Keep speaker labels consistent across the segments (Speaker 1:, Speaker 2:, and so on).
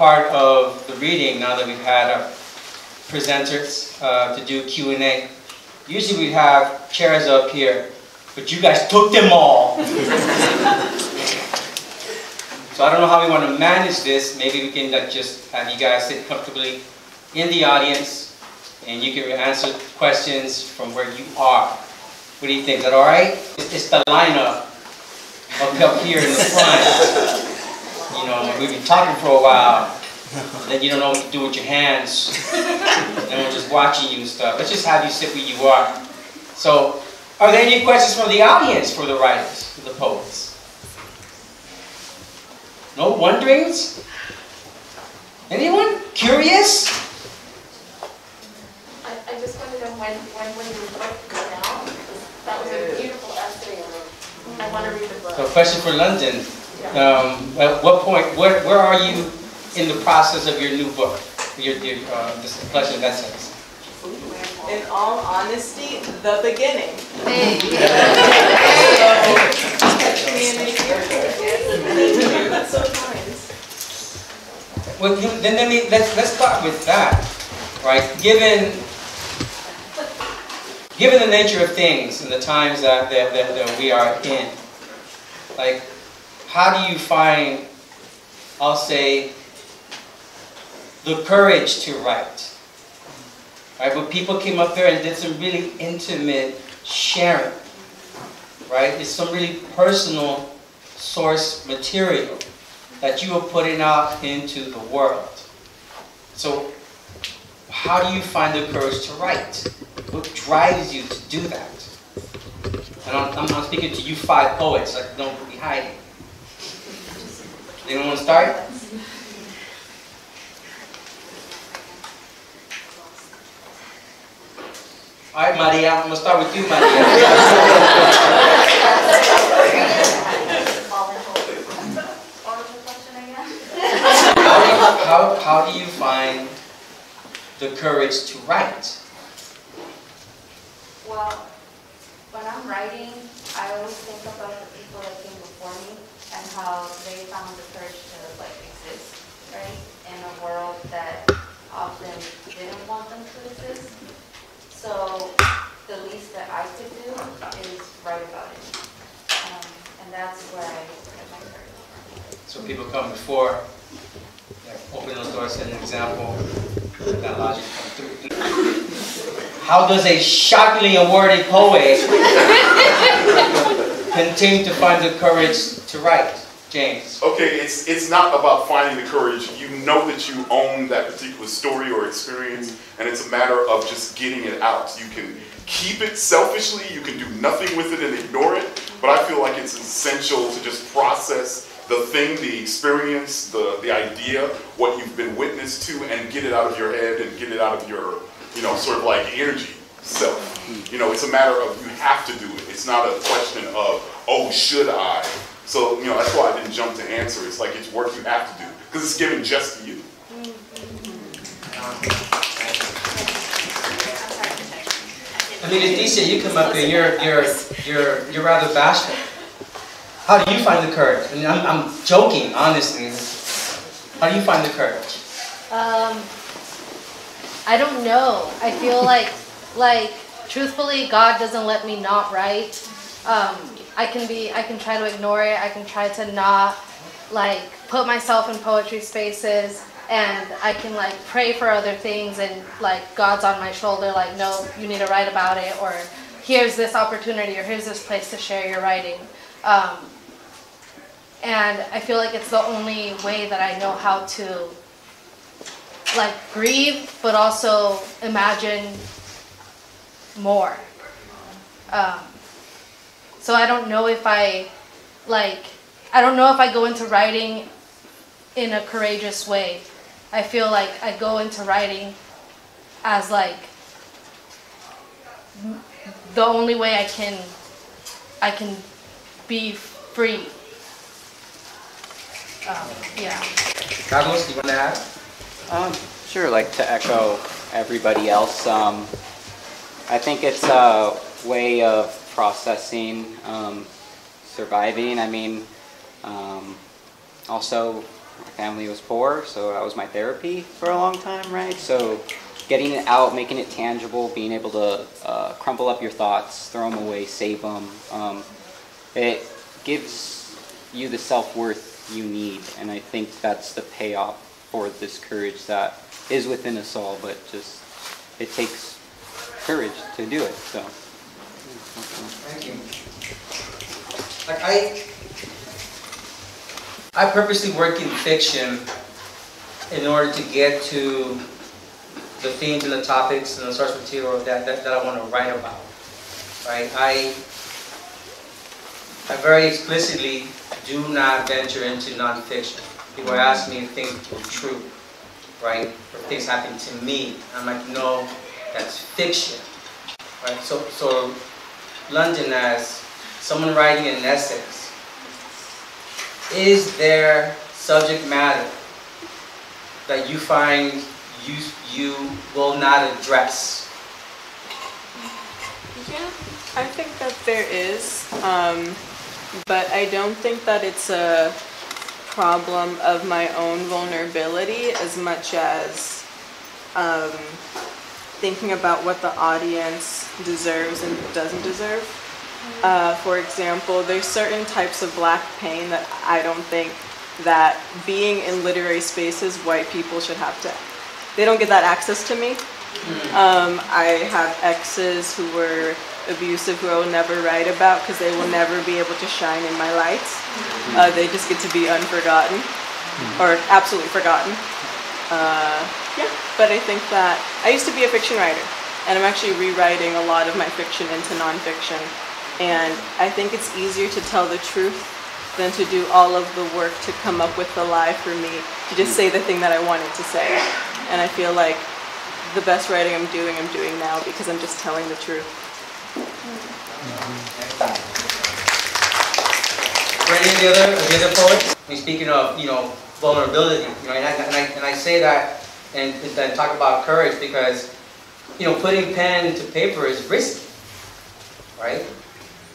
Speaker 1: part of the reading, now that we've had our presenters to do Q&A. Usually we have chairs up here, but you guys took them all. So I don't know how we want to manage this. Maybe we can just have you guys sit comfortably in the audience and you can answer questions from where you are. What do you think? Is that all right? It's the lineup up here in the front. You know, we've been talking for a while, then you don't know what to do with your hands, and we're just watching you and stuff. Let's just have you sit where you are. So, are there any questions from the audience for the writers, for the poets? No wonderings? Anyone? Curious?
Speaker 2: I just want to know when your book go out. That was a beautiful essay. I want to read the book.
Speaker 1: So, question for London. At what point, where are you in the process of your new book? This collection of essays?
Speaker 3: In all honesty, the beginning. That's so kind.
Speaker 1: Well, then let's start with that, right? Given the nature of things and the times that we are in, like, how do you find, I'll say, the courage to write? Right? When people came up there and did some really intimate sharing, right? It's some really personal source material that you are putting out into the world. So, how do you find the courage to write? What drives you to do that? And I'm speaking to you 5 poets, like, don't be hiding. Anyone want to start? All right, Maria, I'm going to start with you, Maria. How do you find the courage to write?
Speaker 2: Well, when I'm writing, I always think about the people that came before me and how they found the courage to exist, right? In a world that often didn't want them to exist. So the least that I could do is write about it. And that's where I get my courage.
Speaker 1: So people come before, open those doors, set an example, let that logic come through. How does a shockingly awarded poet continue to find the courage to write? James.
Speaker 4: Okay, it's not about finding the courage. You know that you own that particular story or experience, and it's a matter of just getting it out. You can keep it selfishly, you can do nothing with it and ignore it, but I feel like it's essential to just process the thing, the experience, the idea, what you've been witness to, and get it out of your head and get it out of your, sort of like energy self. It's a matter of you have to do it. It's not a question of, oh, should I? So, that's why I didn't jump to answer. It's like it's work you have to do, because it's given just to you.
Speaker 1: I mean, Leticia, you come up here, you're rather bashful. How do you find the courage? I mean, I'm joking, honestly. How do you find the courage?
Speaker 5: I don't know. I feel like truthfully, God doesn't let me not write. I can try to ignore it. I can try to not put myself in poetry spaces, and I can pray for other things, and God's on my shoulder, no, you need to write about it, or here's this opportunity, or here's this place to share your writing. And I feel like it's the only way that I know how to grieve, but also imagine more. So I don't know if I go into writing in a courageous way. I feel like I go into writing as the only way I can be free. Yeah.
Speaker 1: Carlos, do you want to add?
Speaker 6: Sure, to echo everybody else. I think it's a way of processing, surviving. I mean, also My family was poor, so that was my therapy for a long time, right? So getting it out, making it tangible, being able to crumple up your thoughts, throw them away, save them, it gives you the self-worth you need, and I think that's the payoff for this courage that is within us all, but just it takes courage to do it. So
Speaker 1: thank you. Like I purposely work in fiction in order to get to the themes and the topics and the source material that I want to write about. Right? I very explicitly do not venture into nonfiction. People ask me if things were true, right? Or things happen to me. I'm like, no, that's fiction. Right? So London, as someone writing an essay, is there subject matter that you find you will not address?
Speaker 3: Yeah, I think that there is, but I don't think that it's a problem of my own vulnerability as much as thinking about what the audience deserves and doesn't deserve. For example, there's certain types of black pain that I don't think that being in literary spaces, white people should have to, they don't get that access to me. I have exes who were abusive who I will never write about because they will never be able to shine in my light. They just get to be unforgotten or absolutely forgotten. Yeah, but I think that I used to be a fiction writer, and I'm actually rewriting a lot of my fiction into nonfiction. And I think it's easier to tell the truth than to do all of the work to come up with the lie for me, to just say the thing that I wanted to say. And I feel like the best writing I'm doing now because I'm just telling the truth.
Speaker 1: For any of the other poets, I mean, speaking of, vulnerability, and I say that and then talk about courage because, putting pen to paper is risky, right?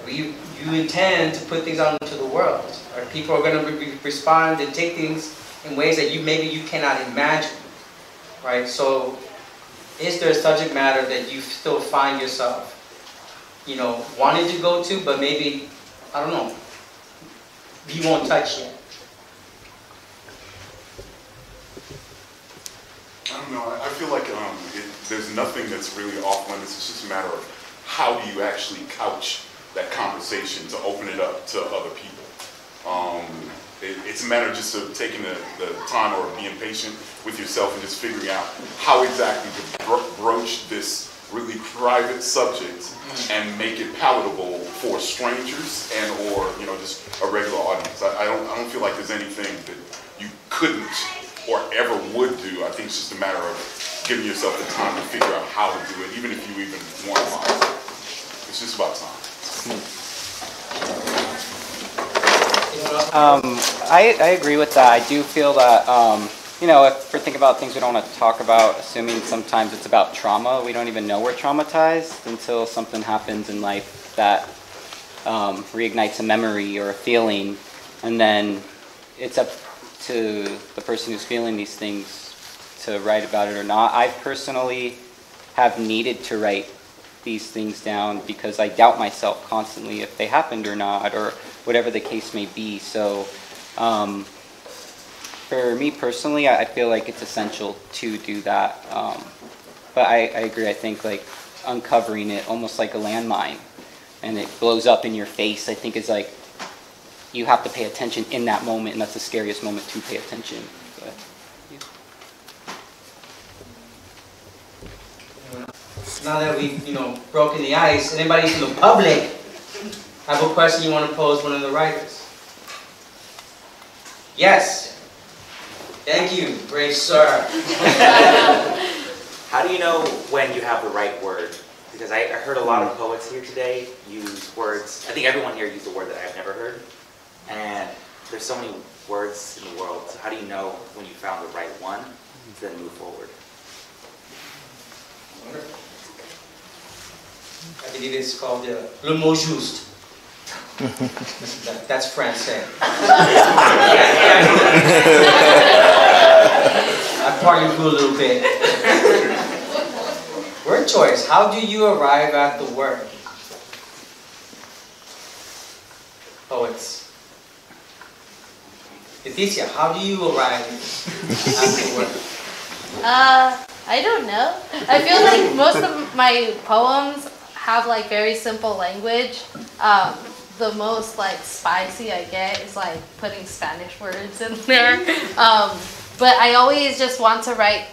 Speaker 1: You intend to put things out into the world, or people are going to respond and take things in ways that maybe you cannot imagine, right? So, is there a subject matter that you still find yourself, wanting to go to, but maybe, I don't know, you won't touch yet?
Speaker 4: I don't know. I feel like there's nothing that's really off limits. It's just a matter of how do you actually couch that conversation to open it up to other people. It's a matter just of taking the time or being patient with yourself and just figuring out how exactly to broach this really private subject and make it palatable for strangers and or just a regular audience. I don't feel like there's anything that you couldn't or ever would do. I think it's just a matter of giving yourself the time to figure out how to do it, even if you even want to. It's just about time.
Speaker 6: I agree with that. I do feel that, if we're thinking about things we don't want to talk about, assuming sometimes it's about trauma, we don't even know we're traumatized until something happens in life that reignites a memory or a feeling, and then it's up to the person who's feeling these things to write about it or not. I personally have needed to write these things down because I doubt myself constantly if they happened or not, or whatever the case may be. So for me personally, I feel like it's essential to do that. But I agree. I think like uncovering it almost like a landmine and it blows up in your face, I think is like you have to pay attention in that moment, and that's the scariest moment to pay attention. But, yeah.
Speaker 1: Now that we've, broken the ice, and anybody in the public have a question you want to pose one of the writers? Yes. Thank you, brave sir.
Speaker 7: How do you know when you have the right word? Because I heard a lot of poets here today use words. I think everyone here used a word that I've never heard. And there's so many words in the world. So how do you know when you found the right one to then move forward?
Speaker 1: I believe it's called le mot juste. That's Francais. I partly flew a little bit. Word choice. How do you arrive at the word? Poets. Leticia, how do you arrive at the word?
Speaker 5: I don't know. I feel like most of my poems have like very simple language. The most like spicy I get is like putting Spanish words in there. But I always just want to write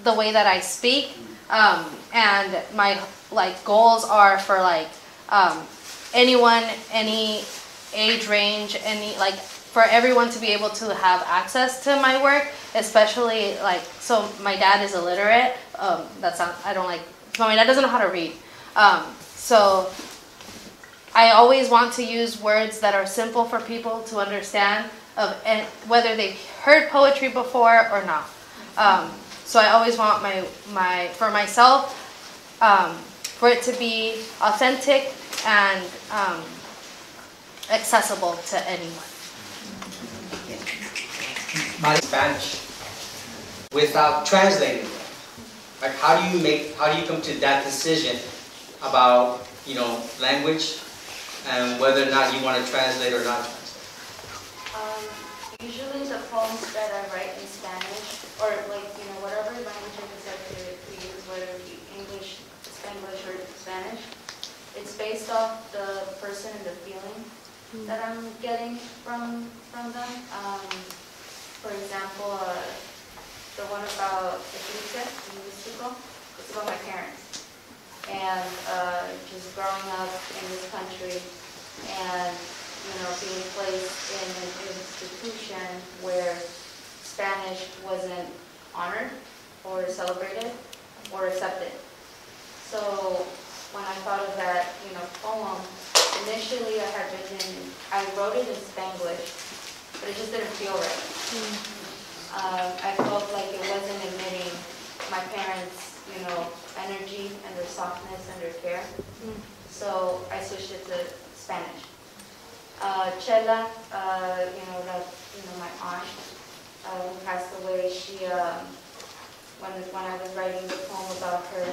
Speaker 5: the way that I speak. And my like goals are for like anyone, any age range, any like for everyone to be able to have access to my work, especially like, so my dad is illiterate. That's not, I don't like, so my dad doesn't know how to read. So I always want to use words that are simple for people to understand, and whether they've heard poetry before or not. So I always want for myself, for it to be authentic and accessible to anyone.
Speaker 1: Spanish without translating it. Like how do you come to that decision about, you know, language and whether or not you want to translate or not translate?
Speaker 2: Usually the poems that I write in Spanish, or like, you know, whatever language I decide to use, whether it be English, Spanglish, or Spanish, it's based off the person and the feeling that I'm getting from them. For example, the one about Leticia, it's about my parents. And just growing up in this country and, you know, being placed in an institution where Spanish wasn't honored or celebrated or accepted. So when I thought of that, you know, poem, initially I wrote it in Spanglish, but it just didn't feel right. I felt like it wasn't admitting my parents, you know, energy and their softness and their care. So I switched it to Spanish. Chela, my aunt who passed away, she, when I was writing the poem about her,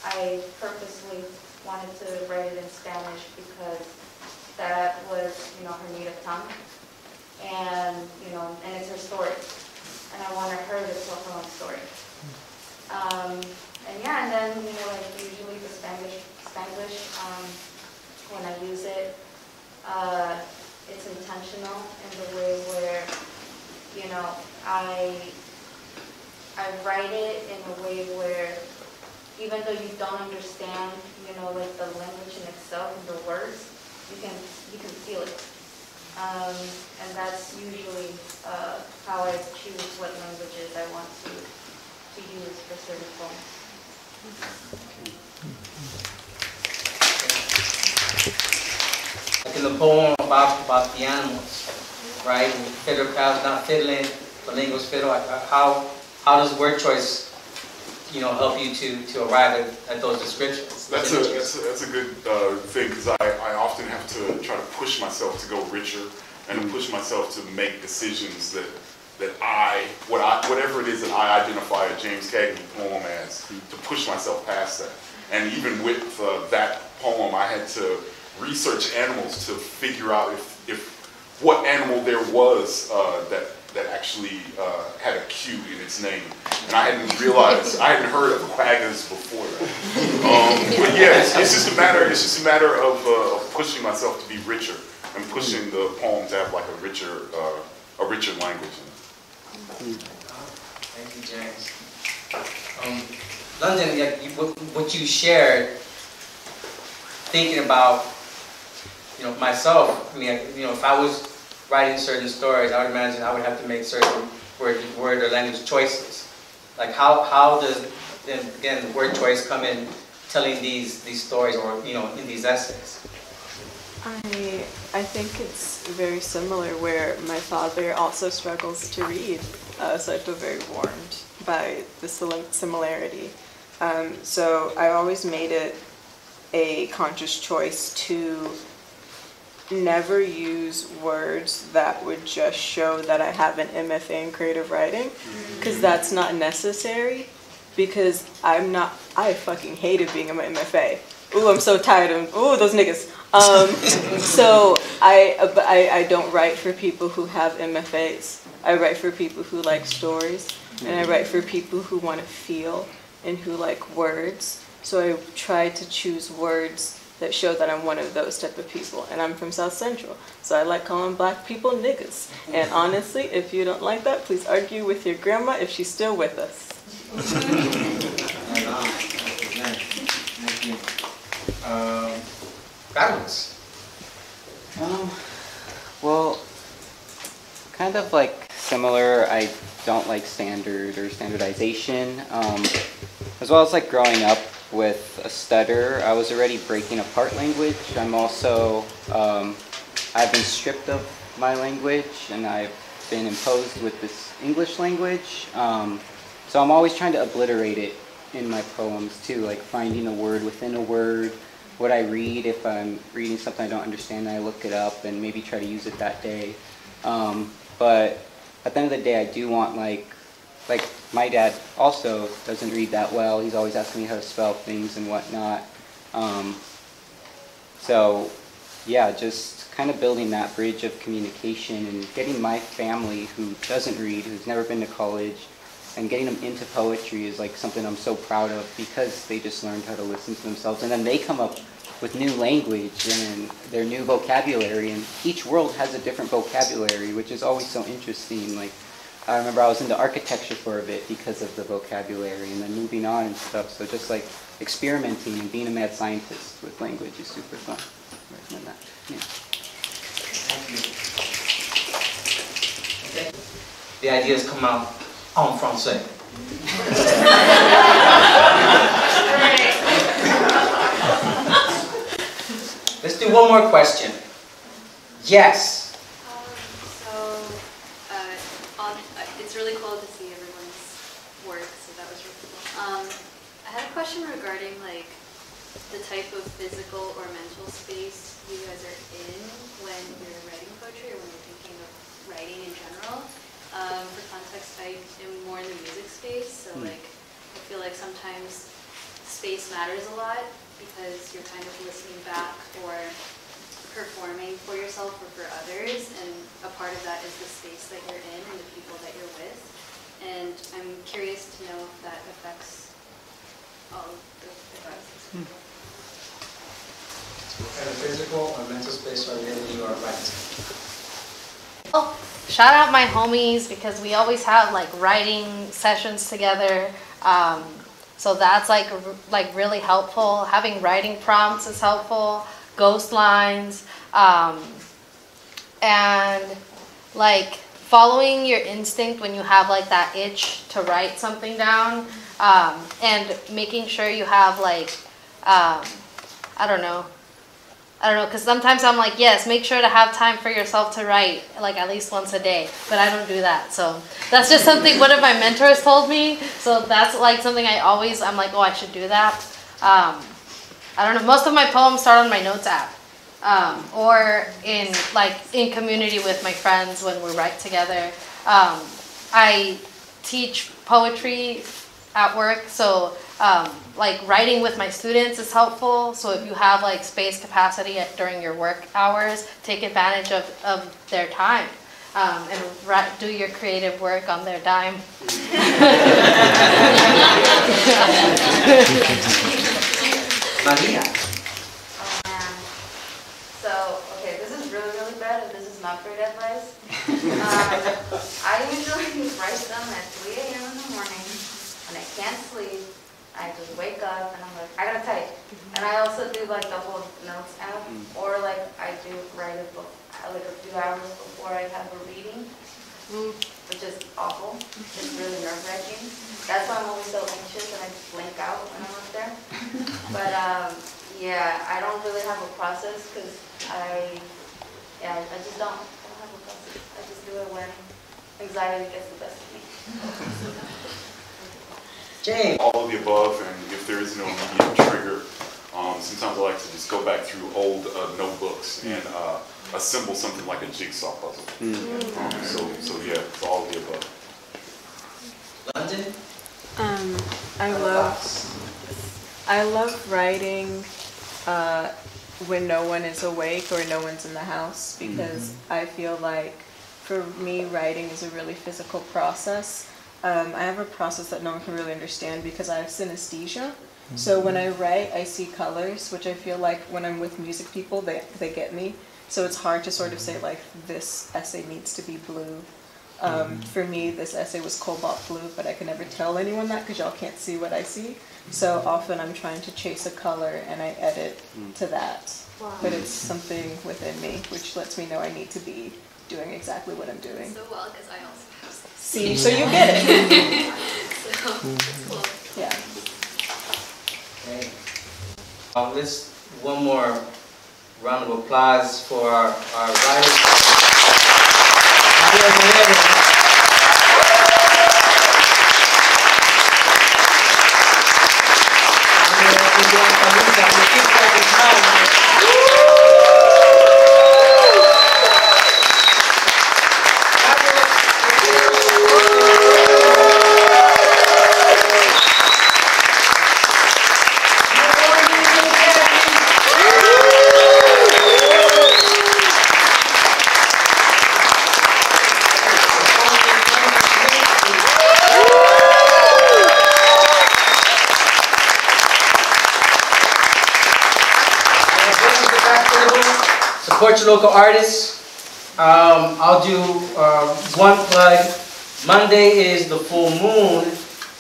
Speaker 2: I purposely wanted to write it in Spanish because that was, you know, her native tongue. And, you know, and it's her story. And I wanted her to tell her own story. And yeah, and then, you know, like usually the Spanglish, when I use it, it's intentional in the way where, you know, I write it in a way where even though you don't understand, you know, like the language in itself and the words, you can feel it. And that's usually how I choose what languages I want to use for certain poems.
Speaker 1: Like in the poem about the animals, right? Fiddler crowd's not fiddling, the lingo's fiddle. How does word choice, you know, help you to arrive at those descriptions?
Speaker 4: That's a good thing, because I often have to try to push myself to go richer and to push myself to make decisions that whatever it is that I identify a James Cagney poem as, to push myself past that. And even with that poem, I had to research animals to figure out if what animal there was that actually had a Q in its name. And I hadn't realized, I hadn't heard of quaggas before that. But yeah, it's just a matter of pushing myself to be richer and pushing the poem to have like a richer language.
Speaker 1: Thank you, James. London, what you shared, thinking about, you know, myself. I mean, you know, if I was writing certain stories, I would imagine I would have to make certain word or language choices. Like how does, again, word choice come in telling these stories, or, you know, in these essays?
Speaker 3: I think it's very similar, where my father also struggles to read, so I feel very warmed by the similarity. So I always made it a conscious choice to never use words that would just show that I have an MFA in creative writing, because that's not necessary, because I fucking hated being an MFA. Ooh, I'm so tired of, ooh, those niggas. So I don't write for people who have MFAs. I write for people who like stories, and I write for people who want to feel and who like words. So I try to choose words that show that I'm one of those type of people. And I'm from South Central, so I like calling black people niggas. And honestly, if you don't like that, please argue with your grandma if she's still with us.
Speaker 1: Carlos.
Speaker 6: Well, kind of like similar. I don't like standard or standardization. As well as like growing up with a stutter, I was already breaking apart language. I'm also, I've been stripped of my language, and I've been imposed with this English language. So I'm always trying to obliterate it in my poems too, like finding a word within a word. What I read, if I'm reading something I don't understand, I look it up and maybe try to use it that day. But at the end of the day, I do want like my dad also doesn't read that well. He's always asking me how to spell things and whatnot. So yeah, just kind of building that bridge of communication and getting my family who doesn't read, who's never been to college, and getting them into poetry is like something I'm so proud of, because they just learned how to listen to themselves, and then they come up with new language and their new vocabulary, and each world has a different vocabulary, which is always so interesting. Like, I remember I was into architecture for a bit because of the vocabulary, and then moving on and stuff. So just like experimenting and being a mad scientist with language is super fun. I recommend that. Yeah.
Speaker 1: Thank you. The ideas come out en français. Let's do one more question. Yes.
Speaker 8: It's really cool to see everyone's work, so that was really cool. I had a question regarding like the type of physical or mental space you guys are in when you're writing poetry or when you're thinking of writing in general. For context, I am more in the music space, so like I feel like sometimes space matters a lot because you're kind of listening back or performing for yourself or for others, and a part of that is the space that you're in and the people that you're with. And I'm curious to know if that affects all of the processes.
Speaker 1: What kind of physical or mental space are you in when you are writing?
Speaker 5: Oh, shout out my homies, because we always have like writing sessions together. So that's like really helpful. Having writing prompts is helpful. Ghost lines, and like following your instinct when you have like that itch to write something down, and making sure you have like, I don't know, because sometimes I'm like, yes, make sure to have time for yourself to write, like at least once a day, but I don't do that. So that's just something one of my mentors told me. So that's like something I'm like, oh, I should do that. I don't know, most of my poems start on my notes app, or in community with my friends when we write together. I teach poetry at work, so like writing with my students is helpful. So if you have like space capacity during your work hours, take advantage of their time, and do your creative work on their dime.
Speaker 1: Maria.
Speaker 2: Oh man. So, okay, this is really, really bad, and this is not great advice. I usually write them at 3 a.m. in the morning. When I can't sleep, I just wake up and I'm like, I gotta type. And I also do like the whole notes app, or like I do write a book like a few hours before I have a reading, which is awful. It's really nerve-wracking. That's why I'm always so anxious and I blink out when I'm up there. But yeah, I don't really have a process because I just don't have a process. I just do it when anxiety gets the best of me.
Speaker 1: James.
Speaker 4: All of the above, and if there is no immediate trigger, sometimes I like to just go back through old notebooks and assemble something like a jigsaw puzzle. So yeah, it's all of the above.
Speaker 1: London?
Speaker 3: I love writing when no one is awake or no one's in the house, because I feel like for me writing is a really physical process. I have a process that no one can really understand because I have synesthesia. So when I write, I see colors, which I feel like when I'm with music people, they get me. So it's hard to sort of say like, this essay needs to be blue. For me, this essay was cobalt blue, but I can never tell anyone that because y'all can't see what I see. So often I'm trying to chase a color and I edit to that. Wow. But it's something within me which lets me know I need to be doing exactly what I'm doing.
Speaker 8: So well, because I also have this.
Speaker 3: See, so you get it.
Speaker 8: So, cool.
Speaker 3: Yeah.
Speaker 1: Okay. Let's one more round of applause for our writers. María Guerrero. Support your local artists. I'll do one plug. Monday is the full moon,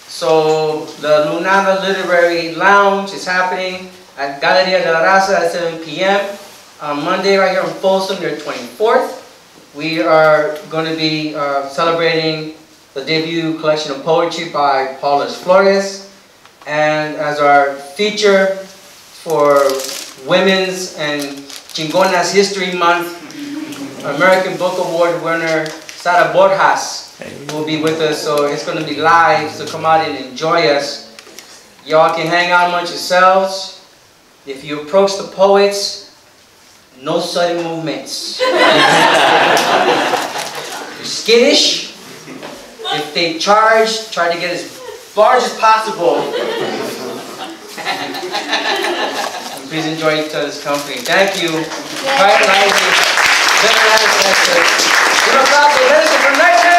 Speaker 1: so the Lunada Literary Lounge is happening at Galeria de la Raza at 7 p.m. on Monday right here in Folsom, near 24th. We are going to be celebrating the debut collection of poetry by Paulus Flores, and as our feature for Women's and Chingonas History Month, American Book Award winner Sara Borjas will be with us, so it's going to be live, so come out and enjoy us. Y'all can hang out amongst yourselves. If you approach the poets, no sudden movements. You're skittish. If they charge, try to get as large as possible. Please enjoy each other's company. Thank you. Quiet lighting. Better than